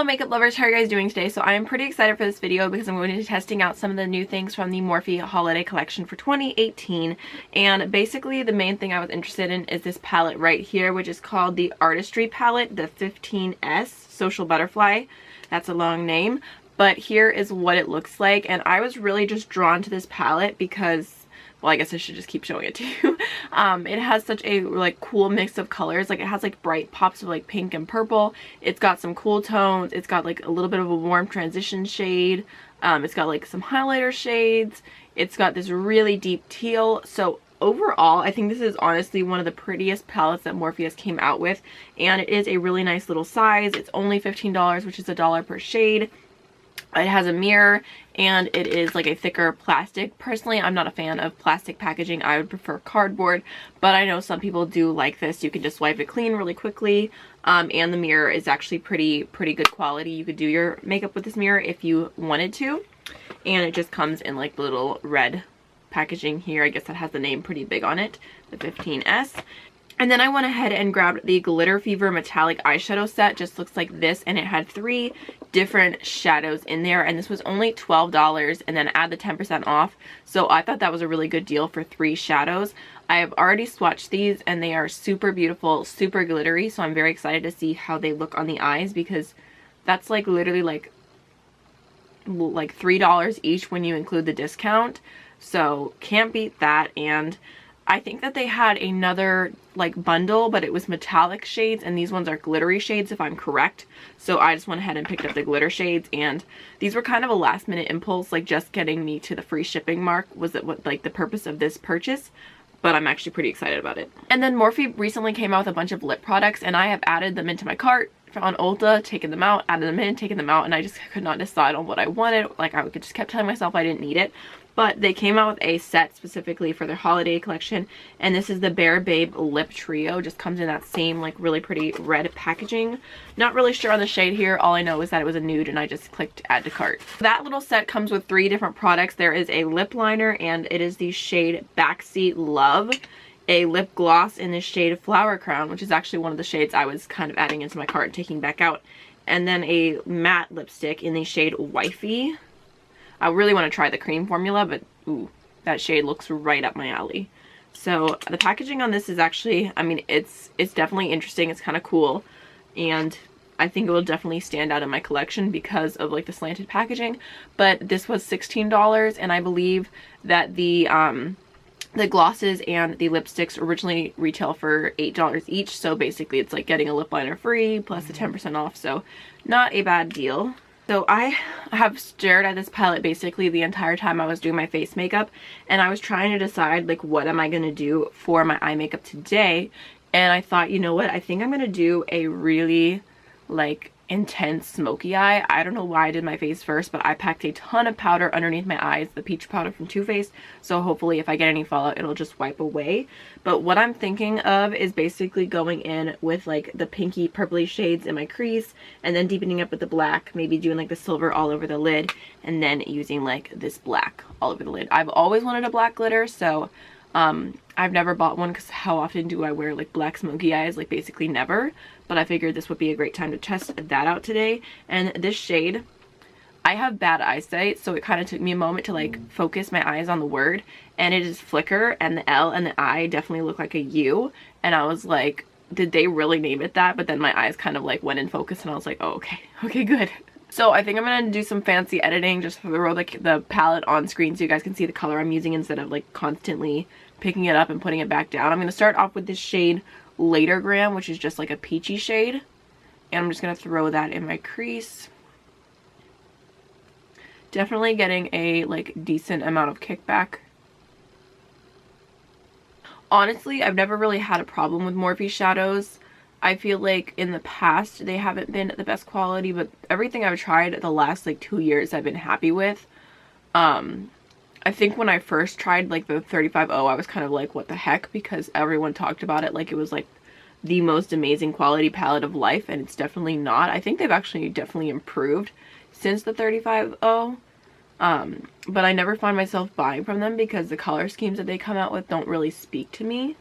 Hello makeup lovers, how are you guys doing today? So I am pretty excited for this video because I'm going to be testing out some of the new things from the Morphe holiday collection for 2018. And basically the main thing I was interested in is this palette right here, which is called the Artistry palette, the 15S Social Butterfly. That's a long name, but here is what it looks like. And I was really just drawn to this palette because, well, I guess I should just keep showing it to you. It has such a like cool mix of colors. Like it has like bright pops of like pink and purple. It's got some cool tones. It's got like a little bit of a warm transition shade. It's got like some highlighter shades. It's got this really deep teal. So overall, I think this is honestly one of the prettiest palettes that Morphe has came out with. And it is a really nice little size. It's only $15, which is $1 per shade. It has a mirror and it is like a thicker plastic. Personally, I'm not a fan of plastic packaging. I would prefer cardboard, but I know some people do like this. You can just wipe it clean really quickly. And the mirror is actually pretty good quality. You could do your makeup with this mirror if you wanted to. And it just comes in like the little red packaging here. I guess that has the name pretty big on it, the 15S. And then I went ahead and grabbed the Glitter Fever Metallic Eyeshadow Set. Just looks like this, and it had 3 different shadows in there, and this was only $12, and then add the 10% off. So I thought that was a really good deal for 3 shadows. I have already swatched these, and they are super beautiful, super glittery, so I'm very excited to see how they look on the eyes, because that's like literally like $3 each when you include the discount. So can't beat that. And I think that they had another like bundle, but it was metallic shades, and these ones are glittery shades if I'm correct. So I just went ahead and picked up the glitter shades, and these were kind of a last minute impulse, like just getting me to the free shipping mark was what like the purpose of this purchase. But I'm actually pretty excited about it. And then Morphe recently came out with a bunch of lip products, and I have added them into my cart on Ulta, taken them out, added them in, taken them out, and I just could not decide on what I wanted. Like I just kept telling myself I didn't need it. But they came out with a set specifically for their holiday collection, and this is the Bare Babe Lip Trio. Just comes in that same like really pretty red packaging. Not really sure on the shade here. All I know is that it was a nude, and I just clicked add to cart. That little set comes with 3 different products. There is a lip liner, and it is the shade Backseat Love. A lip gloss in the shade Flower Crown, which is actually one of the shades I was kind of adding into my cart and taking back out. And then a matte lipstick in the shade Wifey. I really want to try the cream formula, but ooh, that shade looks right up my alley. So the packaging on this is actually, I mean, it's definitely interesting. It's kind of cool, and I think it will definitely stand out in my collection because of like the slanted packaging. But this was $16, and I believe that the glosses and the lipsticks originally retail for $8 each. So basically it's like getting a lip liner free plus the 10% off. So not a bad deal. So I have stared at this palette basically the entire time I was doing my face makeup, and I was trying to decide like what am I going to do for my eye makeup today. And I thought, you know what, I think I'm going to do a really like intense smoky eye. I don't know why I did my face first, but I packed a ton of powder underneath my eyes, the peach powder from Too Faced, so hopefully if I get any fallout it'll just wipe away. But what I'm thinking of is basically going in with like the pinky purpley shades in my crease, and then deepening up with the black, maybe doing like the silver all over the lid, and then using like this black all over the lid. I've always wanted a black glitter, so I've never bought one because how often do I wear like black smoky eyes? Like basically never. But I figured this would be a great time to test that out today. And this shade, I have bad eyesight, so it kind of took me a moment to like focus my eyes on the word, and it is Flicker, and the L and the I definitely look like a U, and I was like, did they really name it that? But then my eyes kind of like went in focus, and I was like, oh, okay, good. So I think I'm gonna do some fancy editing, just throw the palette on screen so you guys can see the color I'm using instead of like constantly picking it up and putting it back down. I'm gonna start off with this shade Latergram, which is just like a peachy shade, and I'm just gonna throw that in my crease. Definitely getting a like decent amount of kickback. Honestly, I've never really had a problem with Morphe shadows. I feel like in the past they haven't been the best quality, but everything I've tried the last like 2 years I've been happy with. I think when I first tried like the 35O, I was kind of like, what the heck, because everyone talked about it like it was like the most amazing quality palette of life, and it's definitely not. I think they've actually definitely improved since the 35O, but I never find myself buying from them because the color schemes that they come out with don't really speak to me.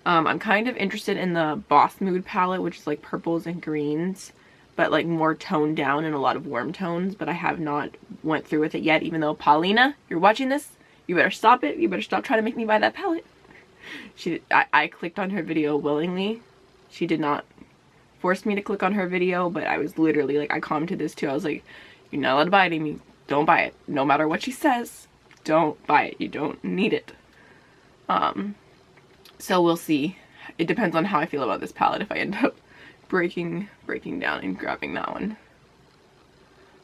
I'm kind of interested in the Boss Mood palette, which is like purples and greens, but like more toned down and a lot of warm tones, but I have not went through with it yet, even though Paulina, you're watching this, you better stop it. You better stop trying to make me buy that palette. I clicked on her video willingly. She did not force me to click on her video, but I was literally like, I commented this too. I was like, you're not allowed to buy it, Amy. Don't buy it. No matter what she says, don't buy it. You don't need it. So we'll see. It depends on how I feel about this palette if I end up breaking down and grabbing that one.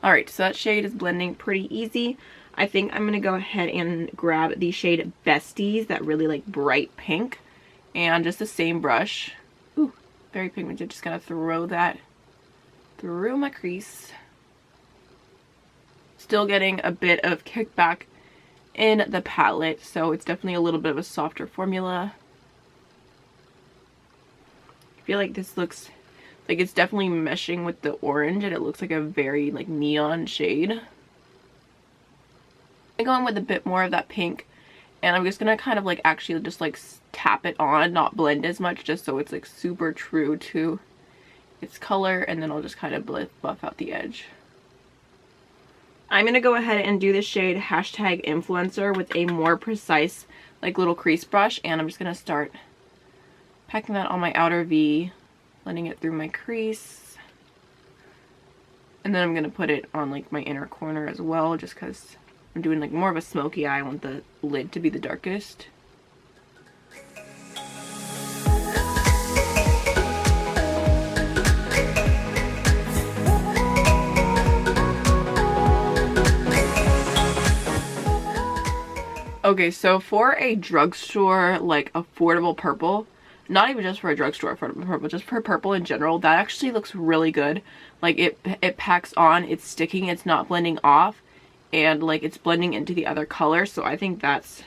Alright, so that shade is blending pretty easy. I think I'm going to go ahead and grab the shade Besties, that really like bright pink, and just the same brush. Ooh, very pigmented. Just going to throw that through my crease. Still getting a bit of kickback in the palette, so it's definitely a little bit of a softer formula. I feel like this looks like it's definitely meshing with the orange, and it looks like a very like neon shade. I'm going with a bit more of that pink, and I'm just gonna kind of like actually just like tap it on, not blend as much, just so it's like super true to its color, and then I'll just kind of buff out the edge. I'm gonna go ahead and do the shade hashtag influencer with a more precise like little crease brush, and I'm just gonna start packing that on my outer V, blending it through my crease, and then I'm gonna put it on like my inner corner as well, just because I'm doing like more of a smoky eye. I want the lid to be the darkest. Okay, so for a drugstore like affordable purple, not even just for a drugstore affordable purple, just for purple in general, that actually looks really good. Like it packs on, it's sticking, it's not blending off, and like it's blending into the other color. So I think that's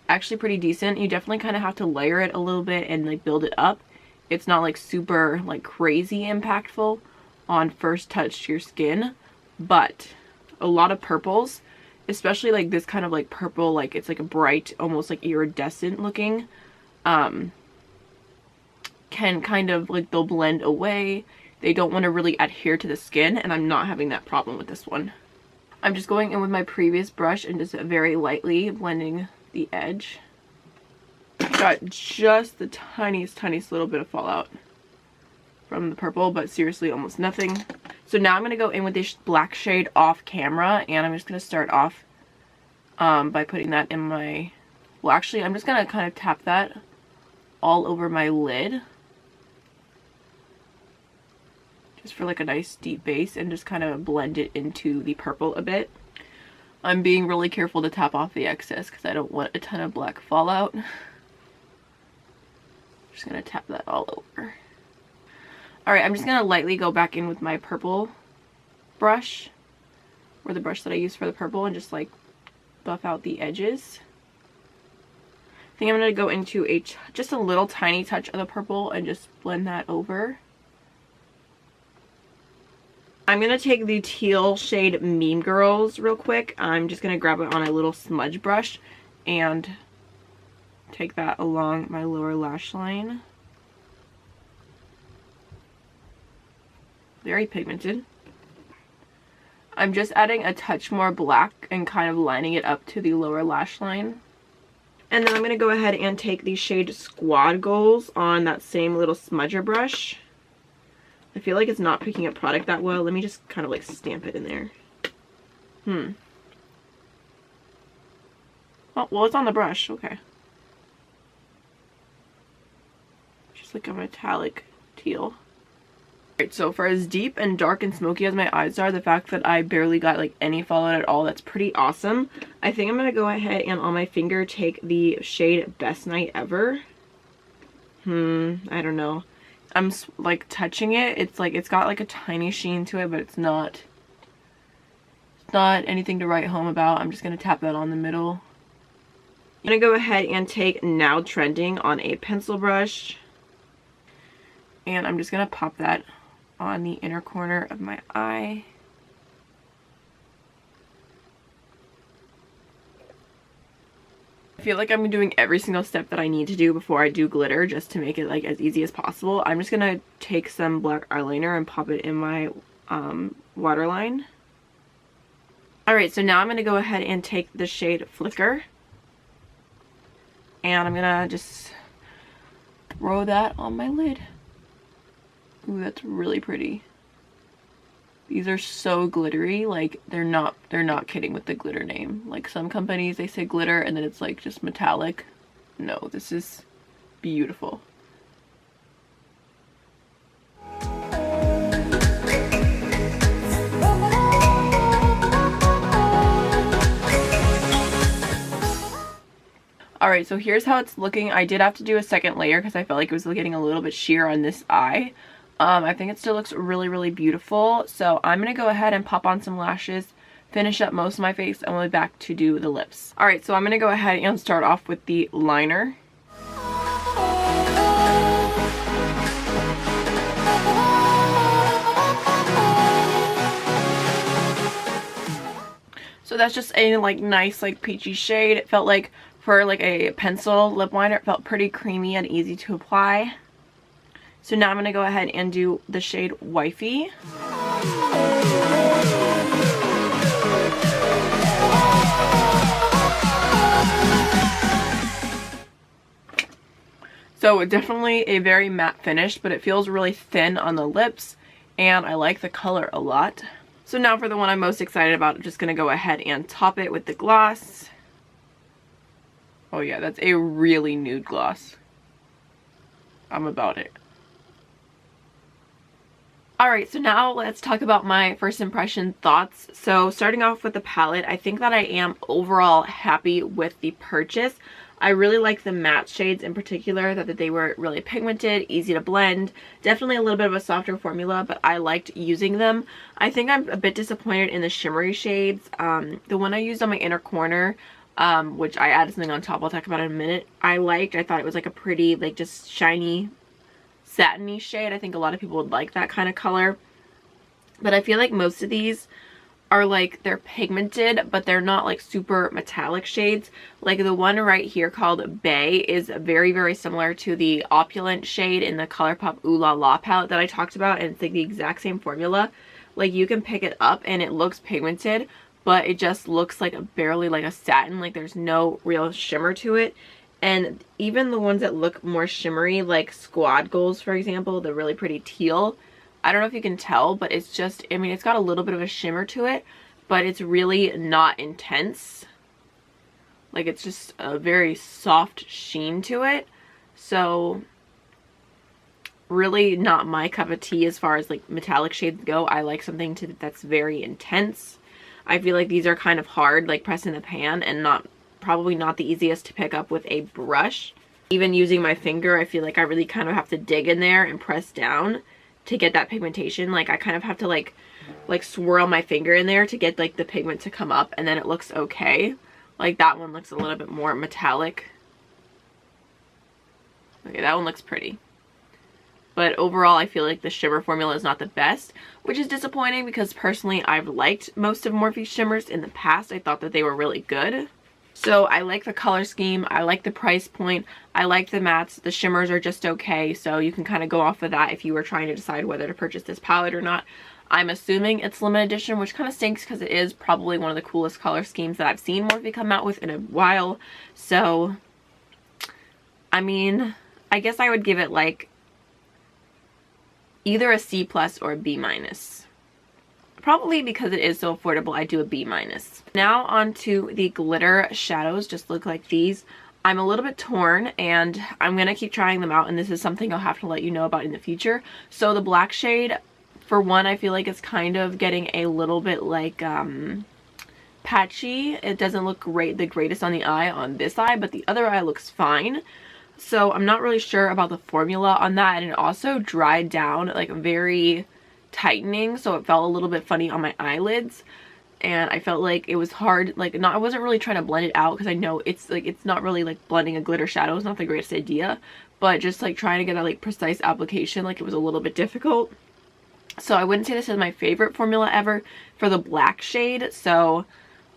actually pretty decent. You definitely kind of have to layer it a little bit and like build it up. It's not like super like crazy impactful on first touch to your skin, but a lot of purples, especially like this kind of like purple, like it's like a bright, almost like iridescent looking, can kind of like, they'll blend away. They don't want to really adhere to the skin, and I'm not having that problem with this one. I'm just going in with my previous brush and just very lightly blending the edge. Got just the tiniest little bit of fallout from the purple, but seriously almost nothing. So now I'm going to go in with this black shade off camera, and I'm just going to start off by putting that in my, well actually I'm just going to kind of tap that all over my lid, just for like a nice deep base, and just kind of blend it into the purple a bit. I'm being really careful to tap off the excess because I don't want a ton of black fallout. Just gonna tap that all over. Alright, I'm just gonna lightly go back in with my purple brush, or the brush that I use for the purple, and just like buff out the edges. I think I'm gonna go into just a little tiny touch of the purple and just blend that over. I'm going to take the teal shade Mean Girls real quick. I'm just going to grab it on a little smudge brush and take that along my lower lash line. Very pigmented. I'm just adding a touch more black and kind of lining it up to the lower lash line. And then I'm going to go ahead and take the shade Squad Goals on that same little smudger brush. I feel like it's not picking up product that well. Let me just kind of like stamp it in there. Oh, well, it's on the brush. Okay. Just like a metallic teal. Alright, so for as deep and dark and smoky as my eyes are, the fact that I barely got like any fallout at all, that's pretty awesome. I think I'm going to go ahead and on my finger take the shade Best Night Ever. I don't know. I'm like touching it. It's like it's got like a tiny sheen to it, but it's not anything to write home about. I'm just going to tap that on the middle. I'm going to go ahead and take Now Trending on a pencil brush, and I'm just going to pop that on the inner corner of my eye. I feel like I'm doing every single step that I need to do before I do glitter, just to make it like as easy as possible. I'm just gonna take some black eyeliner and pop it in my waterline. Alright, so now I'm gonna go ahead and take the shade Flicker, and I'm gonna just throw that on my lid. Ooh, that's really pretty. These are so glittery, like they're not kidding with the glitter name. Like some companies, they say glitter and then it's like just metallic. No, this is beautiful. Alright, so here's how it's looking. I did have to do a second layer because I felt like it was getting a little bit sheer on this eye. I think it still looks really, really beautiful. So I'm going to go ahead and pop on some lashes, finish up most of my face, and we'll be back to do the lips. Alright, so I'm going to go ahead and start off with the liner. So that's just a like nice like peachy shade. It felt like for like a pencil lip liner, it felt pretty creamy and easy to apply. So now I'm going to go ahead and do the shade Wifey. So definitely a very matte finish, but it feels really thin on the lips, and I like the color a lot. So now for the one I'm most excited about, I'm just going to go ahead and top it with the gloss. Oh yeah, that's a really nude gloss. I'm about it. Alright, so now let's talk about my first impression thoughts. So starting off with the palette, I think that I am overall happy with the purchase. I really like the matte shades in particular, that they were really pigmented, easy to blend. Definitely a little bit of a softer formula, but I liked using them. I think I'm a bit disappointed in the shimmery shades. The one I used on my inner corner, which I added something on top I'll talk about in a minute, I thought it was like a pretty, like just shiny, satiny shade. I think a lot of people would like that kind of color. But I feel like most of these are like, they're pigmented, but they're not like super metallic shades. Like the one right here called Bay is very, very similar to the Opulent shade in the ColourPop Ooh La La palette that I talked about, and it's like the exact same formula. Like you can pick it up and it looks pigmented, but it just looks like barely like a satin. Like there's no real shimmer to it. And even the ones that look more shimmery, like Squad Goals, for example, the really pretty teal, I don't know if you can tell, but it's just, I mean, it's got a little bit of a shimmer to it, but it's really not intense. Like it's just a very soft sheen to it. So really not my cup of tea as far as like metallic shades go. I like something that's very intense. I feel like these are kind of hard, like pressing the pan, and probably not the easiest to pick up with a brush. Even using my finger, I feel like I really kind of have to dig in there and press down to get that pigmentation. Like I kind of have to like swirl my finger in there to get like the pigment to come up, and then it looks okay. Like that one looks a little bit more metallic. Okay, that one looks pretty. But overall, I feel like the shimmer formula is not the best, which is disappointing because personally I've liked most of Morphe's shimmers in the past. I thought that they were really good. So I like the color scheme, I like the price point, I like the mattes, the shimmers are just okay, so you can kind of go off of that if you were trying to decide whether to purchase this palette or not. I'm assuming it's limited edition, which kind of stinks because it is probably one of the coolest color schemes that I've seen Morphe come out with in a while. So, I mean, I guess I would give it like either a C+ or a B-. Probably because it is so affordable, I do a B-. Now onto the glitter shadows, just look like these. I'm a little bit torn and I'm going to keep trying them out, and this is something I'll have to let you know about in the future. So the black shade, for one, I feel like it's kind of getting a little bit like patchy. It doesn't look the greatest on the eye on this eye, but the other eye looks fine. So I'm not really sure about the formula on that, and it also dried down like very tightening, so it felt a little bit funny on my eyelids, and I felt like it was hard, like I wasn't really trying to blend it out because I know it's not really like blending a glitter shadow is not the greatest idea, but just like trying to get a like precise application, like it was a little bit difficult. So I wouldn't say this is my favorite formula ever for the black shade. So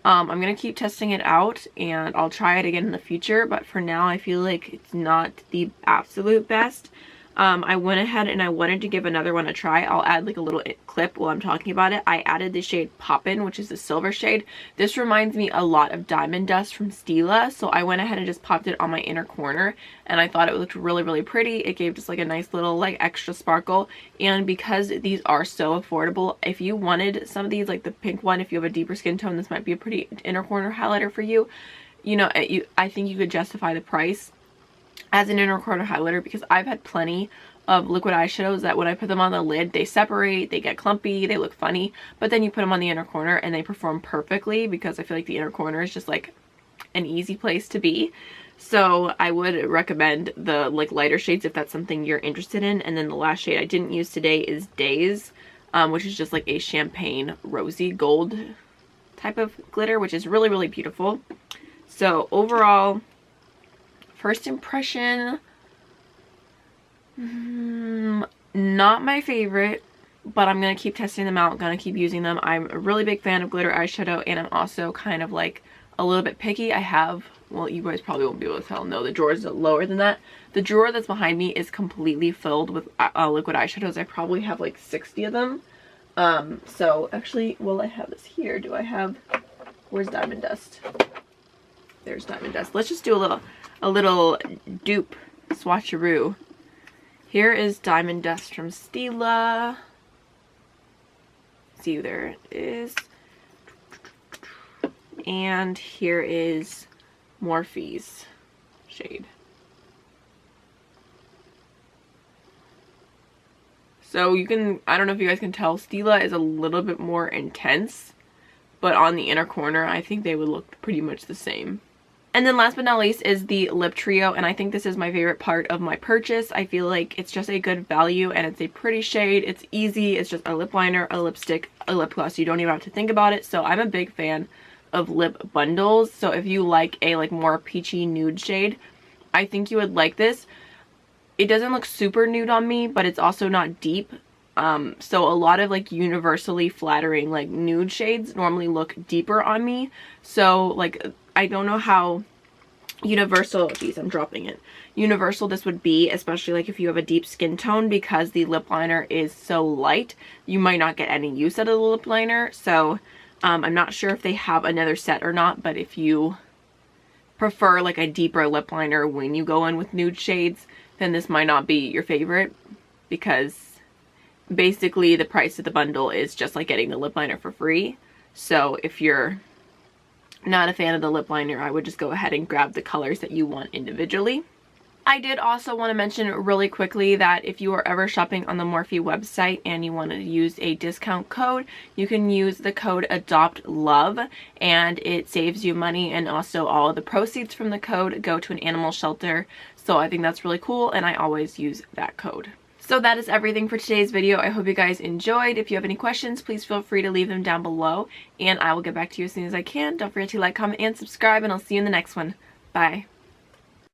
I'm gonna keep testing it out and I'll try it again in the future, but for now I feel like it's not the absolute best. I went ahead and I wanted to give another one a try. I'll add like a little clip while I'm talking about it. I added the shade Poppin', which is the silver shade. This reminds me a lot of Diamond Dust from Stila, so I went ahead and just popped it on my inner corner and I thought it looked really, really pretty. It gave just like a nice little like extra sparkle, and because these are so affordable, if you wanted some of these, like the pink one, if you have a deeper skin tone, this might be a pretty inner corner highlighter for you. You know, I think you could justify the price as an inner corner highlighter, because I've had plenty of liquid eyeshadows that when I put them on the lid, they separate, they get clumpy, they look funny, but then you put them on the inner corner and they perform perfectly, because I feel like the inner corner is just like an easy place to be. So I would recommend the like lighter shades if that's something you're interested in. And then the last shade I didn't use today is Days, which is just like a champagne rosy gold type of glitter, which is really, really beautiful. So overall, first impression, not my favorite, but I'm going to keep testing them out, going to keep using them. I'm a really big fan of glitter eyeshadow, and I'm also kind of like a little bit picky. I have, well, you guys probably won't be able to tell, no, the drawer is lower than that. The drawer that's behind me is completely filled with liquid eyeshadows. I probably have like 60 of them. So actually, well, I have this here. Do I have, where's Diamond Dust? There's Diamond Dust. Let's just do a little dupe swatcheroo. Here is Diamond Dust from Stila. See, there it is. And here is Morphe's shade. So you can, I don't know if you guys can tell, Stila is a little bit more intense, but on the inner corner, I think they would look pretty much the same. And then last but not least is the lip trio, and I think this is my favorite part of my purchase. I feel like it's just a good value and it's a pretty shade. It's easy. It's just a lip liner, a lipstick, a lip gloss. You don't even have to think about it. So I'm a big fan of lip bundles. So if you like a like more peachy nude shade, I think you would like this. It doesn't look super nude on me, but it's also not deep. So a lot of like universally flattering like nude shades normally look deeper on me. So like, I don't know how universal, geez, I'm dropping it, universal this would be, especially like if you have a deep skin tone, because the lip liner is so light, you might not get any use out of the lip liner. So I'm not sure if they have another set or not, but if you prefer like a deeper lip liner when you go in with nude shades, then this might not be your favorite, because basically the price of the bundle is just like getting the lip liner for free. So if you're not a fan of the lip liner, I would just go ahead and grab the colors that you want individually. I did also want to mention really quickly that if you are ever shopping on the Morphe website and you want to use a discount code, you can use the code ADOPTLOVE, and it saves you money, and also all of the proceeds from the code go to an animal shelter. So I think that's really cool, and I always use that code. So that is everything for today's video. I hope you guys enjoyed. If you have any questions, please feel free to leave them down below, and I will get back to you as soon as I can. Don't forget to like, comment, and subscribe, and I'll see you in the next one. Bye.